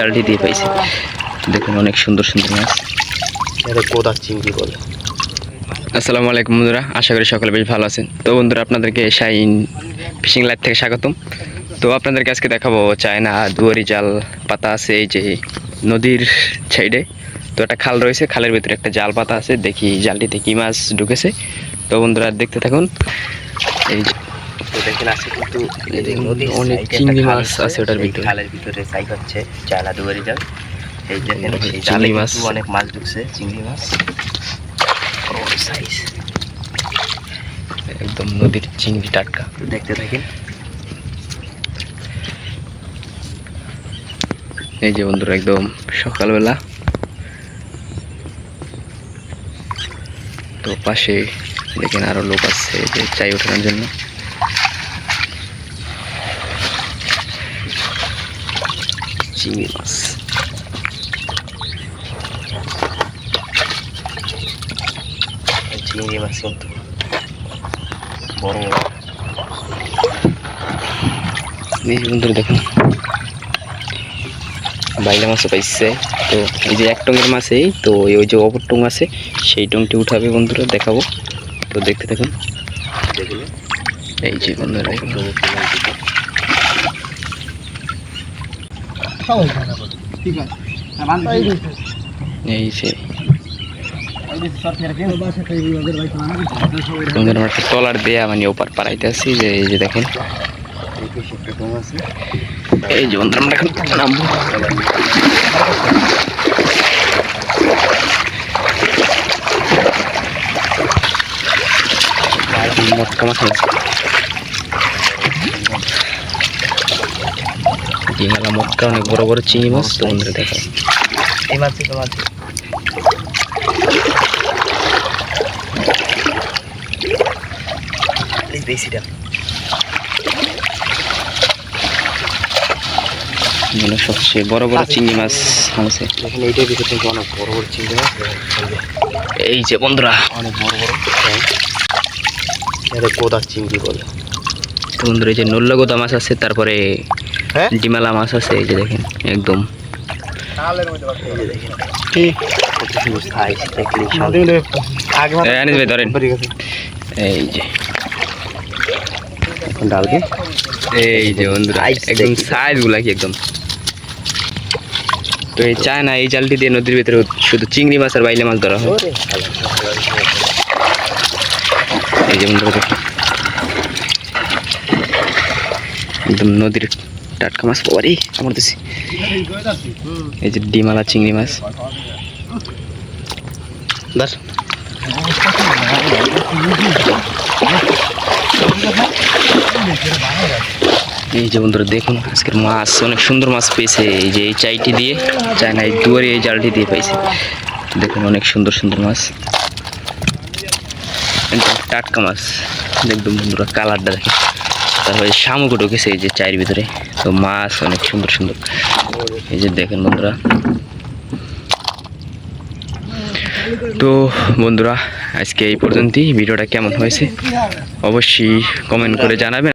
জালটি দিয়ে পাইছি। দেখুন অনেক সুন্দর সুন্দর মাছ। এটা কোদা চিংড়ি বলে। আসসালামু আলাইকুম বন্ধুরা, আশা করি সকলে বেশ ভালো আছেন। তো বন্ধুরা, আপনাদেরকে শাইন ফিশিং লাইভ থেকে স্বাগতম। তো আপনাদেরকে আজকে দেখাবো চায়না দুয়ারি জাল পাতা আছে এই যে নদীর সাইডে। তো একটা খাল রয়েছে, খালের ভিতরে একটা জাল পাতা আছে। দেখি জালটিতে কি মাছ ঢুকেছে। তো বন্ধুরা দেখতে থাকুন। এই তো দেখেন আছে কিন্তু অনেক চিংড়ি মাছ আছে ওটার ভিতরে। খালের ভিতরে সাইজ হচ্ছে চায়না দুয়ারি জাল। এই দেখেন সেই চিংড়ি জালে মাছ, কিন্তু অনেক মাছ ঢুকছে, চিংড়ি মাছ সাইজ একদম নদীর চিংড়ি টাটকা। দেখতে থাকেন। এই যে বন্ধুরা একদম সকালবেলা। তো পাশে দেখেন আরো লোক আছে যে চাই ওঠানোর জন্য। চিংড়ি মাছ, চিংড়ি মাছ কিন্তু বড় বড়। এই যে বন্ধুরা দেখুন বাইলা মাছও পাইছে। তো এই যে এক টঙের মাছেই তো ওই যে অপর টং আছে, সেই টংটি উঠাবে বন্ধুরা, দেখাবো। তো দেখতে থাকুন। এই যে বন্ধুরা এই যে ট্রলার দেয়া মানে ওপার পাড়াইতে আছি। যে এই যে দেখেন এই যে বন্ধুরা আমরা এখন নামবো। মটকা মাছ আছে, ডিঙালা মটকা, অনেক বড় বড় চিংড়ি মাছ। তো বন্ধুরা দেখো এই মাছ তো মাছ বেশিটা মানে সবচেয়ে বড় বড় চিংড়ি মাছ আছে। দেখেন এইটার ভিতরে কিন্তু অনেক বড় বড় চিংড়ি মাছ। এই যে বন্ধুরা অনেক বড় বড়, এটা কোদা চিংড়ি বলে। তো বন্ধুরা এই যে নল্লাগোদা মাছ আছে, তারপরে ডিমালা মাছ আছে। এই যে দেখেন একদম ধরেন। এই যে ডালকে এই যে বন্ধুরা একদম সাইজ গুলা কি একদম। তো এই চায়না এই জালটি দিয়ে নদীর ভিতরে শুধু চিংড়ি মাছ আর বাইলে মাছ ধরা হয়। এই যে বন্ধুরা দেখুন একদম নদীর টাটকা মাছ পাওয়ারই আমার দেশে। এই যে ডিমালা চিংড়ি মাছ। বাস এই যে বন্ধুরা দেখুন আজকের মাছ, অনেক সুন্দর মাছ পেয়েছে। এই যে এই চাইটি দিয়ে চায়না এই দুয়ারে এই জালটি দিয়ে পাইছে। দেখুন অনেক সুন্দর সুন্দর মাছ, একদম টাটকা মাছ। একদম বন্ধুরা কালারটা দেখে। তারপরে শামুক ঢুকেছে এই যে চায়ের ভিতরে। তো মাছ অনেক সুন্দর সুন্দর। এই যে দেখেন বন্ধুরা। তো বন্ধুরা আজকে এই পর্যন্তই। ভিডিওটা কেমন হয়েছে অবশ্যই কমেন্ট করে জানাবেন।